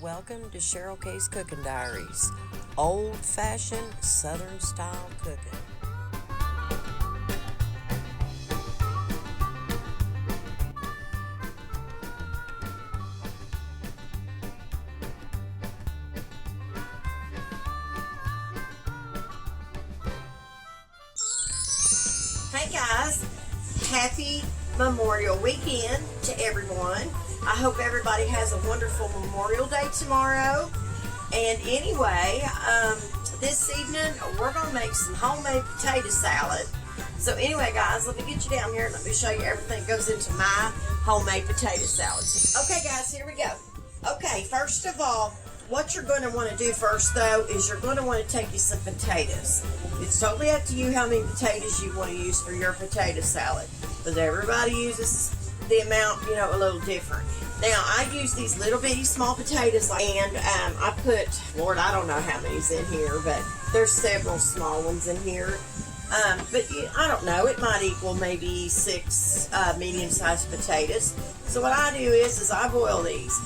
Welcome to Cheryl K's Cooking Diaries, old-fashioned Southern-style cooking. Hey guys, happy Memorial Weekend to everyone. I hope everybody has a wonderful Memorial Day tomorrow. And anyway, this evening we're going to make some homemade potato salad. So anyway guys, let me get you down here and let me show you everything that goes into my homemade potato salad. Okay guys, here we go. Okay, first of all, what you're going to want to do first though is you're going to want to take you some potatoes. It's totally up to you how many potatoes you want to use for your potato salad, because everybody uses the amount, a little different. Now, I use these little bitty small potatoes, and I put, Lord, I don't know how many's in here, but there's several small ones in here. But I don't know, it might equal maybe 6 medium-sized potatoes. So what I do is I boil these.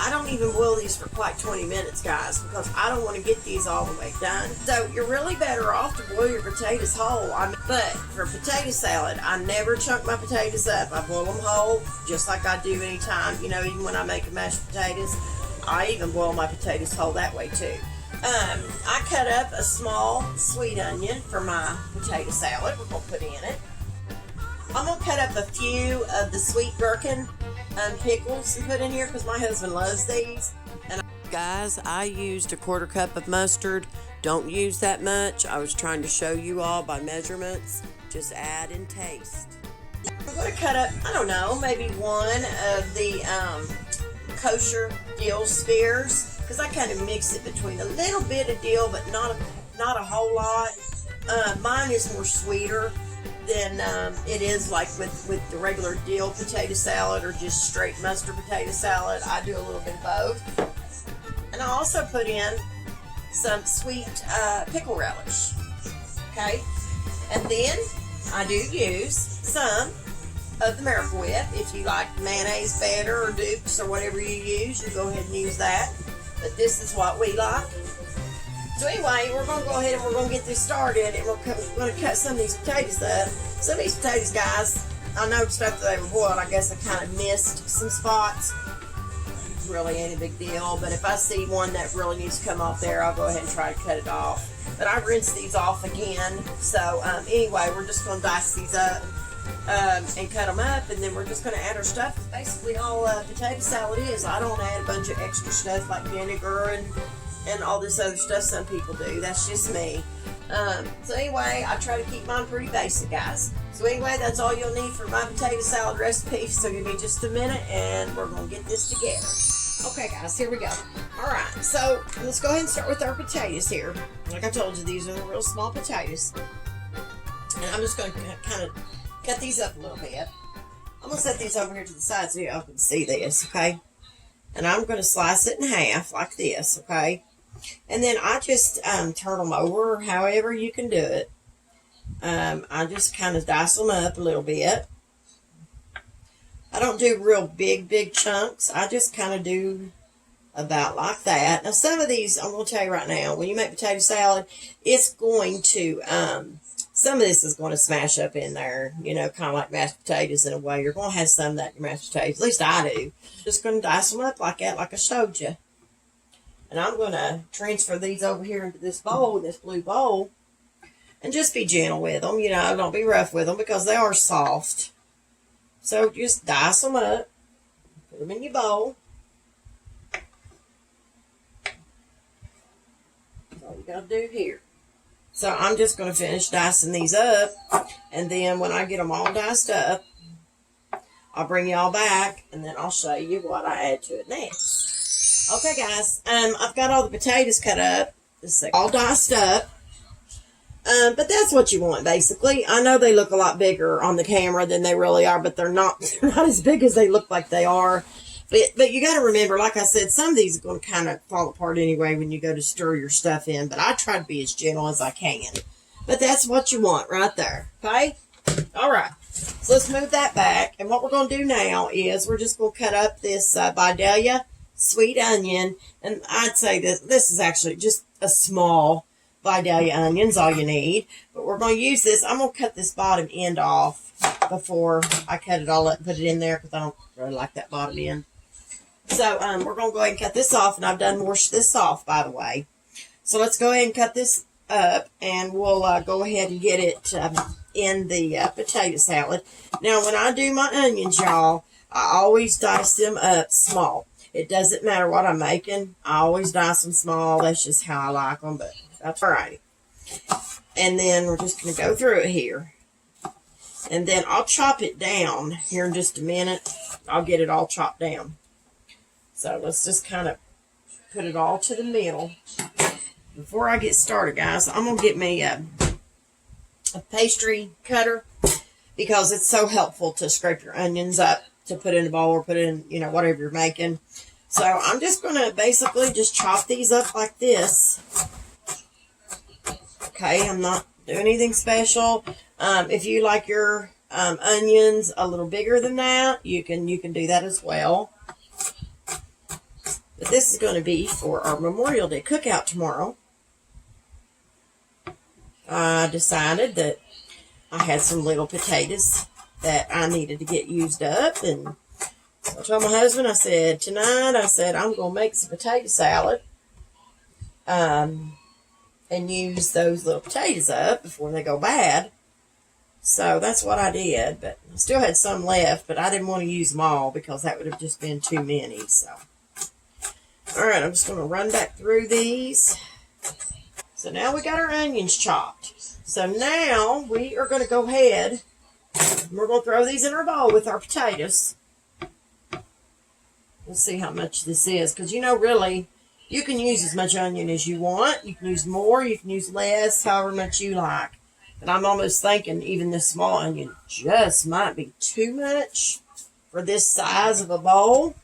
I don't even boil these for quite 20 minutes, guys, because I don't want to get these all the way done. So you're really better off to boil your potatoes whole. But for potato salad, I never chunk my potatoes up. I boil them whole, just like I do anytime. Even when I make mashed potatoes, I even boil my potatoes whole that way too. I cut up a small sweet onion for my potato salad. We're going to put in it. I'm going to cut up a few of the sweet gherkin pickles and put in here because my husband loves these. And guys, I used a 1/4 cup of mustard. Don't use that much. I was trying to show you all by measurements. Just add and taste. I'm going to cut up, I don't know, maybe one of the kosher dill spears, because I kind of mix it between a little bit of dill but not a whole lot. Mine is more sweeter than it is like with the regular dill potato salad or just straight mustard potato salad. I do a little bit of both. And I also put in some sweet pickle relish. Okay? And then I do use some of the Miracle Whip. If you like mayonnaise better or Dukes or whatever you use, you go ahead and use that. But this is what we like. So anyway, we're going to go ahead and we're going to get this started, and we're going to cut some of these potatoes up. Some of these potatoes, guys, I noticed after they were boiled, I guess I kind of missed some spots. It's really ain't a big deal, but if I see one that really needs to come off there, I'll go ahead and try to cut it off. But I rinse these off again. So anyway, we're just going to dice these up and cut them up, and then we're just going to add our stuff. It's basically all potato salad is. I don't add a bunch of extra stuff like vinegar and all this other stuff some people do. That's just me. So anyway, I try to keep mine pretty basic, guys. So anyway, that's all you'll need for my potato salad recipe. So give me just a minute and we're going to get this together. Okay guys, here we go. Alright, so let's go ahead and start with our potatoes here. Like I told you, these are the real small potatoes. And I'm just going to kind of cut these up a little bit. I'm going to set these over here to the side so y'all can see this, okay? And I'm going to slice it in half like this, okay? And then I just turn them over however you can do it. I just kind of dice them up a little bit. I don't do real big chunks. I just kind of do about like that. Now some of these, I'm going to tell you right now, when you make potato salad, it's going to, some of this is going to smash up in there, kind of like mashed potatoes in a way. You're going to have some of that in your mashed potatoes. At least I do. Just going to dice them up like that, like I showed you. And I'm going to transfer these over here into this bowl, this blue bowl, and just be gentle with them. Don't be rough with them because they are soft. So just dice them up, put them in your bowl. That's all you got to do here. So I'm just going to finish dicing these up, and then when I get them all diced up, I'll bring y'all back, and then I'll show you what I add to it next. Okay, guys, I've got all the potatoes cut up, all diced up, but that's what you want, basically. I know they look a lot bigger on the camera than they really are, but they're not as big as they look like they are. But you got to remember, like I said, some of these are going to kind of fall apart anyway when you go to stir your stuff in, but I try to be as gentle as I can. But that's what you want right there, okay? All right, so let's move that back, and what we're going to do now is we're just going to cut up this Vidalia sweet onion, and I'd say this is actually just a small Vidalia onions, all you need. But we're going to use this. I'm going to cut this bottom end off before I cut it all up and put it in there because I don't really like that bottom end. So we're going to go ahead and cut this off, and I've done washed this off, by the way. So let's go ahead and cut this up, and we'll go ahead and get it in the potato salad. Now, when I do my onions, y'all, I always dice them up small. It doesn't matter what I'm making. I always dice them small. That's just how I like them, but that's all right. And then we're just going to go through it here. And then I'll chop it down here in just a minute. I'll get it all chopped down. So let's just kind of put it all to the middle. Before I get started, guys, I'm going to get me a pastry cutter because it's so helpful to scrape your onions up to put in a bowl or put in, whatever you're making. So I'm just going to basically just chop these up like this. Okay, I'm not doing anything special. If you like your onions a little bigger than that, you can do that as well. But this is going to be for our Memorial Day cookout tomorrow. I decided that I had some little potatoes that I needed to get used up, and so I told my husband, tonight, I'm going to make some potato salad, and use those little potatoes up before they go bad. So that's what I did, but I still had some left, but I didn't want to use them all because that would have just been too many, so. All right, I'm just going to run back through these. So now we got our onions chopped. So now we are going to go ahead and we're going to throw these in our bowl with our potatoes. We'll see how much this is because, really, you can use as much onion as you want. You can use more, you can use less, however much you like. And I'm almost thinking even this small onion just might be too much for this size of a bowl.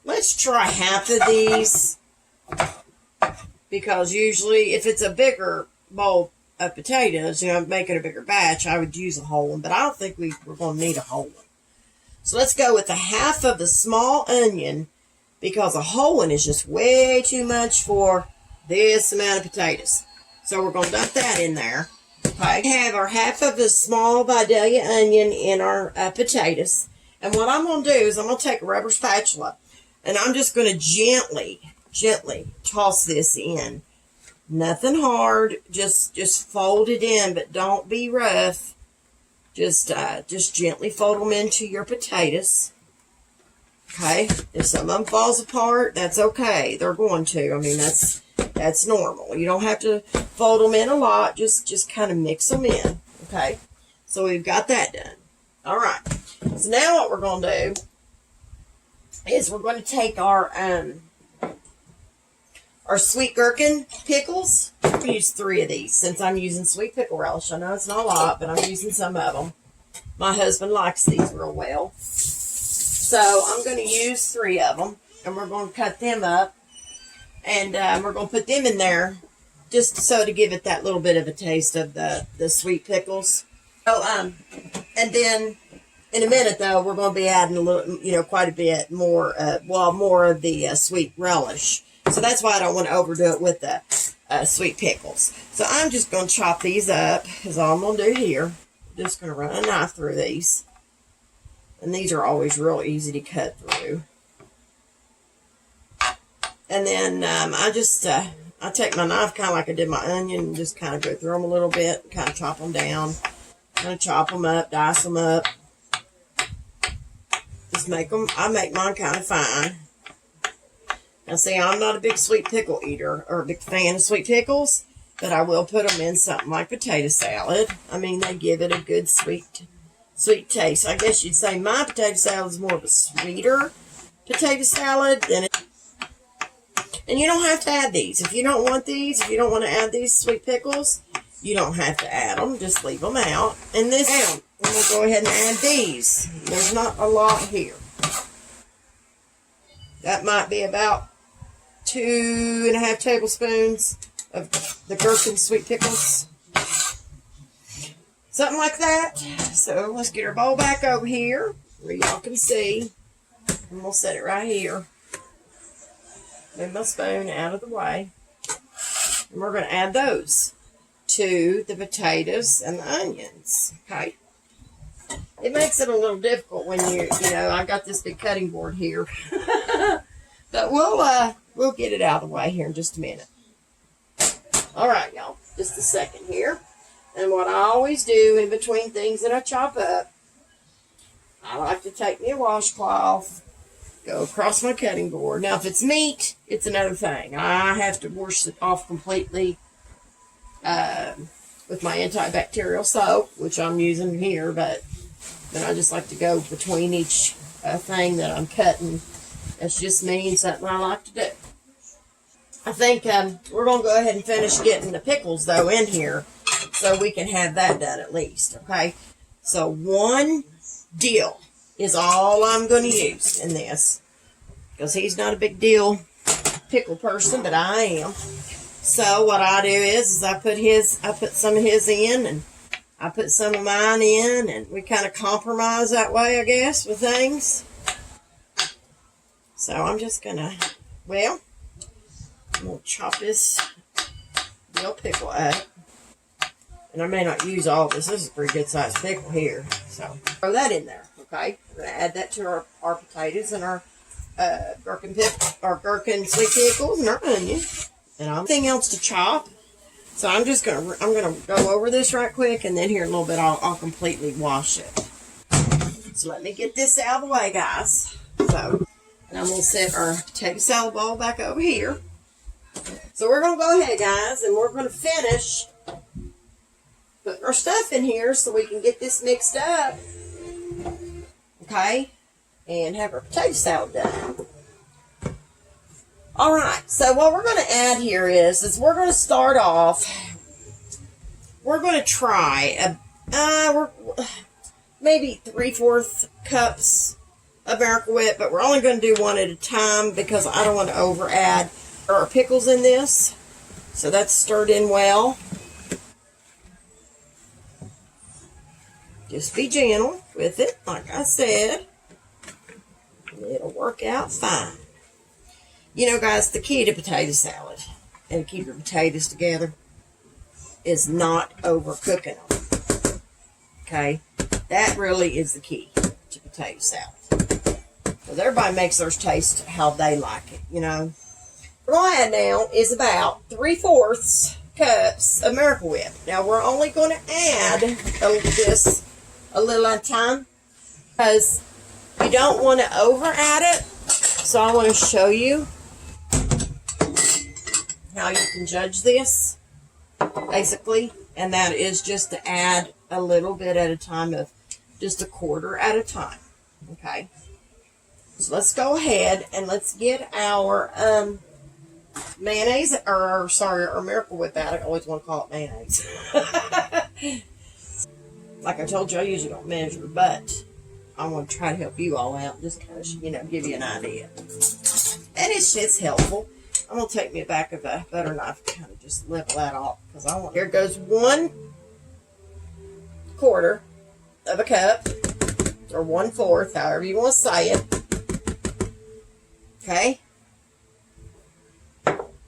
Let's try half of these because usually if it's a bigger bowl of potatoes, I'm making a bigger batch, I would use a whole one, but I don't think we're going to need a whole one. So let's go with a half of the small onion because a whole one is just way too much for this amount of potatoes. So we're going to dump that in there. Okay, we have our half of the small Vidalia onion in our potatoes. And what I'm going to do is I'm going to take a rubber spatula and I'm just going to gently toss this in. Nothing hard, just fold it in, but don't be rough. Just gently fold them into your potatoes. Okay, if some of them falls apart, that's okay. They're going to. I mean, that's normal. You don't have to fold them in a lot. Just kind of mix them in. Okay, so we've got that done. All right. So now what we're going to do is we're going to take our sweet gherkin pickles. I'm going to use 3 of these since I'm using sweet pickle relish. I know it's not a lot, but I'm using some of them. My husband likes these real well. So I'm going to use 3 of them, and we're going to cut them up, and we're going to put them in there just so to give it that little bit of a taste of the sweet pickles. So, and then in a minute, though, we're going to be adding a little, quite a bit more, more of the sweet relish. So that's why I don't want to overdo it with the sweet pickles. So I'm just going to chop these up, is all I'm going to do here. I'm just going to run a knife through these. And these are always real easy to cut through. And then I take my knife kind of like I did my onion and just kind of go through them a little bit, kind of chop them down, kind of chop them up, dice them up. Just I make mine kind of fine. Now see, I'm not a big sweet pickle eater or a big fan of sweet pickles, but I will put them in something like potato salad. I mean, they give it a good sweet taste. I guess you'd say my potato salad is more of a sweeter potato salad than it. And you don't have to add these. If you don't want these, if you don't want to add these sweet pickles, you don't have to add them. Just leave them out. And this down. And we'll go ahead and add these. There's not a lot here. That might be about 2.5 tablespoons of the Gherkins Sweet pickles. Something like that. So let's get our bowl back over here where y'all can see. And we'll set it right here. Move my spoon out of the way. And we're going to add those to the potatoes and the onions. Okay. It makes it a little difficult when I got this big cutting board here. But we'll get it out of the way here in just a minute. All right, y'all. Just a second here. And what I always do in between things that I chop up, I like to take me a washcloth, go across my cutting board. Now, if it's meat, it's another thing. I have to wash it off completely with my antibacterial soap, which I'm using here, but then I just like to go between each thing that I'm cutting. That's just me and something I like to do. I think we're going to go ahead and finish getting the pickles, though, in here so we can have that done at least, okay? So 1 dill is all I'm going to use in this because he's not a big dill pickle person, but I am. So what I do is I put some of his in and I put some of mine in, and we kind of compromise that way, I guess, with things. So I'm just going to, I'm going to chop this dill pickle up. And I may not use all this. This is a pretty good sized pickle here. So throw that in there, okay? We're going to add that to our potatoes and our Gherkins Sweet pickles and our onion. And anything else to chop. So I'm gonna go over this right quick, and then here in a little bit I'll completely wash it. So let me get this out of the way, guys. So, and I'm gonna set our potato salad bowl back over here. So we're gonna go ahead, guys, and we're gonna finish putting our stuff in here so we can get this mixed up, okay, and have our potato salad done. All right, so what we're going to add here is we're going to start off, we're going to try maybe 3/4 cups of Miracle Whip, but we're only going to do one at a time because I don't want to over add our pickles in this. So that's stirred in well. Just be gentle with it, like I said. It'll work out fine. You know, guys, the key to potato salad and to keep your potatoes together is not overcooking them. Okay? That really is the key to potato salad. Because everybody makes theirs taste how they like it, you know. What I'll add now is about 3/4 cups of Miracle Whip. Now, we're only going to add this a little at a time because you don't want to over add it. So I want to show you how you can judge this, basically, and that is just to add a little bit at a time, of just 1/4 at a time, okay? So let's go ahead and let's get our mayonnaise, or sorry, our Miracle Whip out. I always want to call it mayonnaise. Like I told you, I usually don't measure, but I want to try to help you all out, just kind of, give you an idea. And it's helpful. I'm going to take me back of a butter knife and kind of just level that off. Because here goes 1/4 of a cup, or 1/4, however you want to say it. Okay?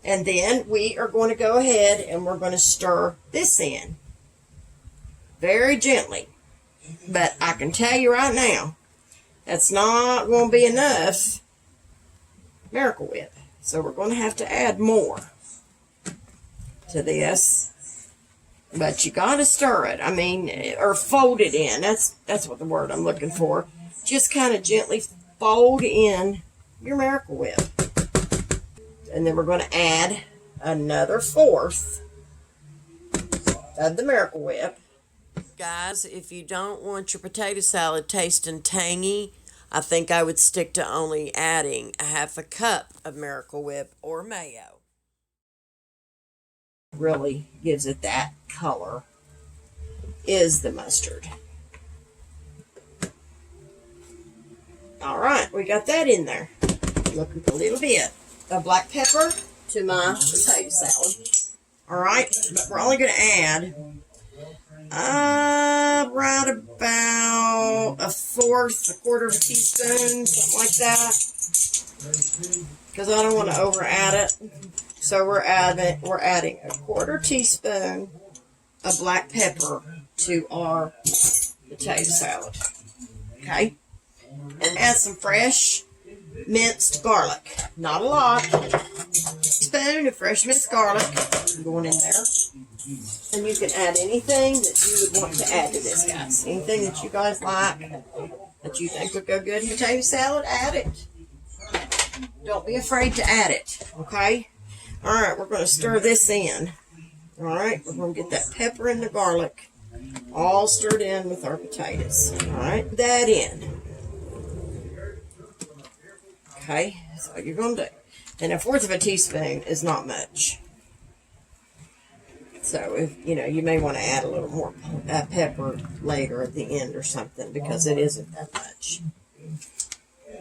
And then we are going to go ahead and we're going to stir this in. Very gently. But I can tell you right now, that's not going to be enough Miracle Whip. So we're going to have to add more to this. But you got to stir it. I mean, or fold it in. That's what the word I'm looking for. Just kind of gently fold in your Miracle Whip. And then we're going to add another 1/4 of the Miracle Whip. Guys, if you don't want your potato salad tasting tangy, I think I would stick to only adding 1/2 cup of Miracle Whip or mayo. Really gives it that color is the mustard. All right, we got that in there. Looking for a little bit of black pepper to my potato salad. All right, but we're only going to add Right about a quarter of a teaspoon, something like that. Because I don't want to over add it. So we're adding a quarter teaspoon of black pepper to our potato salad. Okay? And add some fresh minced garlic. Not a lot. A spoon of fresh minced garlic going in there. And you can add anything that you would want to add to this, guys. Anything that you guys like, that you think would go good in potato salad, add it. Don't be afraid to add it, okay? All right, we're going to stir this in. All right, we're going to get that pepper and the garlic all stirred in with our potatoes. All right, put that in. Okay, that's what you're going to do. And a fourth of a teaspoon is not much. So, if you may want to add a little more pepper later at the end or something, because it isn't that much.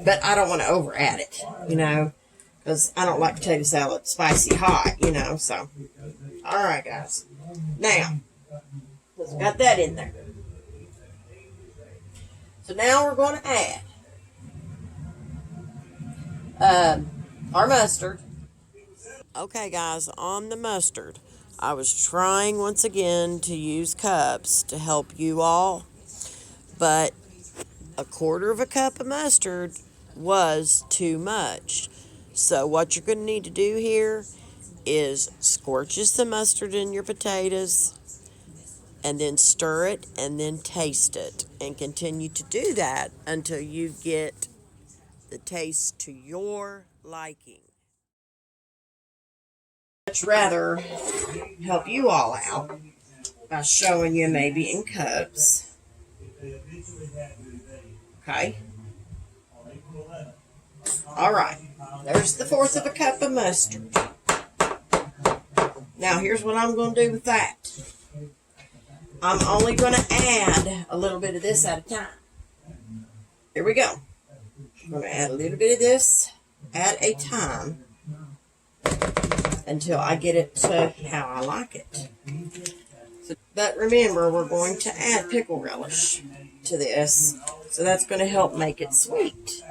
But I don't want to over add it, because I don't like potato salad spicy hot, so. All right, guys. Now, we've got that in there. So now we're going to add our mustard. Okay, guys, on the mustard, I was trying once again to use cups to help you all, but a quarter of a cup of mustard was too much. So what you're going to need to do here is scorch some mustard in your potatoes and then stir it and then taste it, and continue to do that until you get the taste to your liking. Much rather help you all out by showing you maybe in cups. Okay. All right. There's the fourth of a cup of mustard. Now here's what I'm going to do with that. I'm only going to add a little bit of this at a time. Here we go. I'm going to add a little bit of this at a time until I get it to how I like it. But remember, we're going to add pickle relish to this, so that's going to help make it sweet.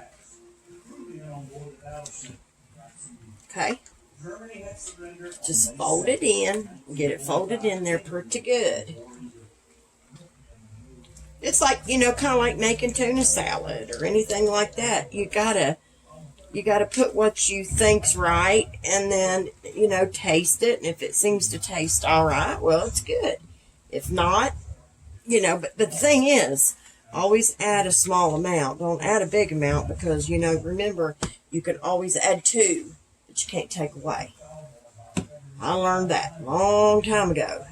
Okay? Just fold it in, get it folded in there pretty good. It's like, kind of like making tuna salad or anything like that. You gotta put what you think's right, and then, taste it. And if it seems to taste all right, well, it's good. If not, but the thing is, always add a small amount. Don't add a big amount, because, remember, you can always add two, but you can't take away. I learned that a long time ago.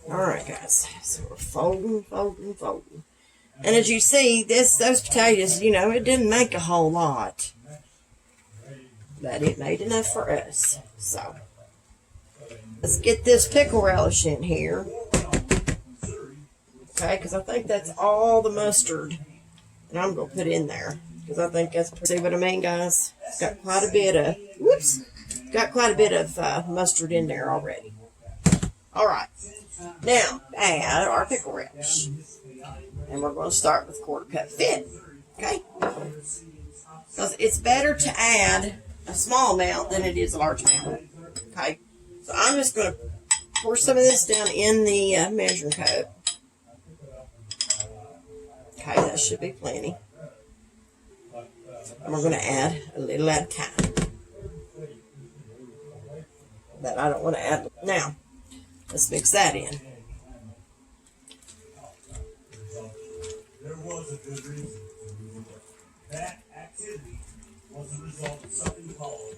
All right, guys. So we're folding. And as you see, those potatoes, it didn't make a whole lot, but it made enough for us. So let's get this pickle relish in here. Okay, because I think that's all the mustard that I'm going to put in there. Because I think that's, see what I mean, guys? It's got quite a bit of, mustard in there already. All right. Now, add our pickle relish. And we're going to start with quarter cup fit. Okay? Because it's better to add a small amount than it is a large amount. Okay? So I'm just going to pour some of this down in the measuring cup. Okay, that should be plenty. And we're going to add a little at a time. But I don't want to add. Now, let's mix that in. There was a good reason. That activity was a result of something called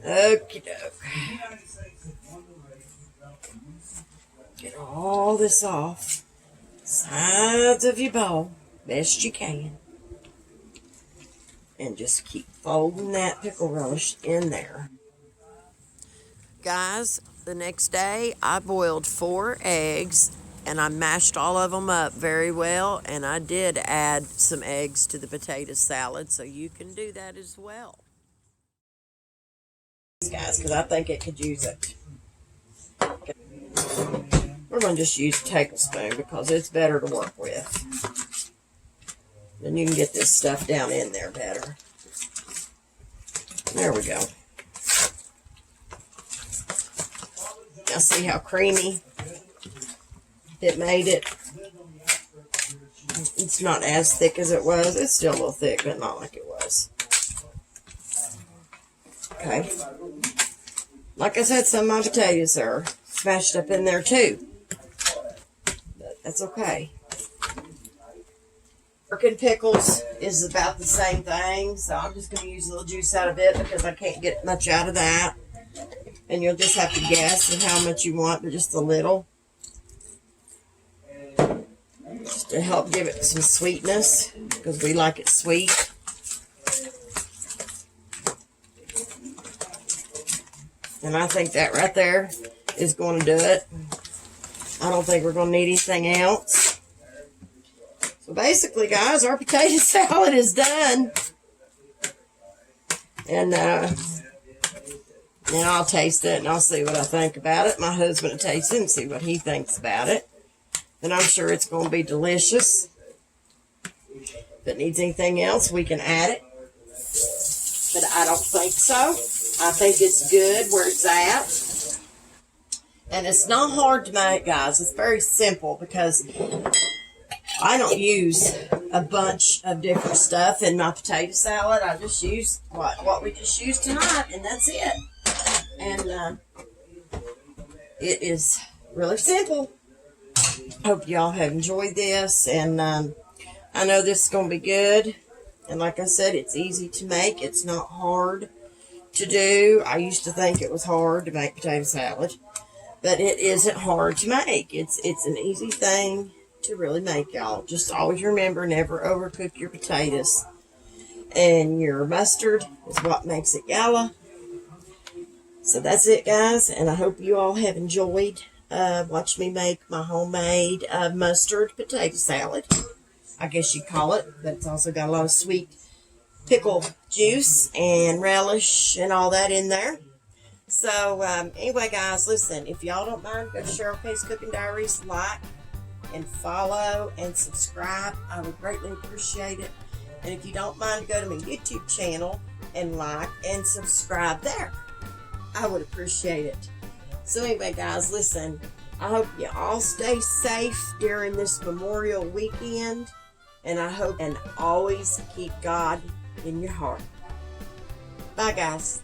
Okie doke. Get all this off sides of your bowl best you can. And just keep folding that pickle relish in there. Guys, the next day I boiled 4 eggs and I mashed all of them up very well, and I did add some eggs to the potato salad, so you can do that as well. Guys, because I think it could use it. We're going to just use a tablespoon because it's better to work with. Then you can get this stuff down in there better. There we go. Now see how creamy it made it. It's not as thick as it was. It's still a little thick, but not like it was. Okay. Like I said, some of my potatoes are smashed up in there too. But that's okay. Gherkins pickles is about the same thing, so I'm just going to use a little juice out of it because I can't get much out of that. And you'll just have to guess at how much you want, but just a little. Just to help give it some sweetness, because we like it sweet. And I think that right there is going to do it. I don't think we're going to need anything else. So basically, guys, our potato salad is done. And I'll taste it and I'll see what I think about it. My husband will taste it and see what he thinks about it. And I'm sure it's going to be delicious. If it needs anything else, we can add it. But I don't think so. I think it's good where it's at. And it's not hard to make, guys. It's very simple because I don't use a bunch of different stuff in my potato salad. I just use what we just used tonight, and that's it. And it is really simple. Hope y'all have enjoyed this, and I know this is going to be good. And like I said, it's easy to make. It's not hard to do. I used to think it was hard to make potato salad, but it isn't hard to make. It's an easy thing to really make, y'all. Just always remember, never overcook your potatoes. And your mustard is what makes it yellow. So that's it, guys, and I hope you all have enjoyed watch me make my homemade mustard potato salad. I guess you'd call it, but it's also got a lot of sweet pickle juice and relish and all that in there. So anyway, guys, listen, if y'all don't mind, go to Cheryl K's Cooking Diaries, like and follow and subscribe. I would greatly appreciate it. And if you don't mind, go to my YouTube channel and like and subscribe there. I would appreciate it. So anyway, guys, listen, I hope you all stay safe during this Memorial weekend. And I hope and always keep God in your heart. Bye, guys.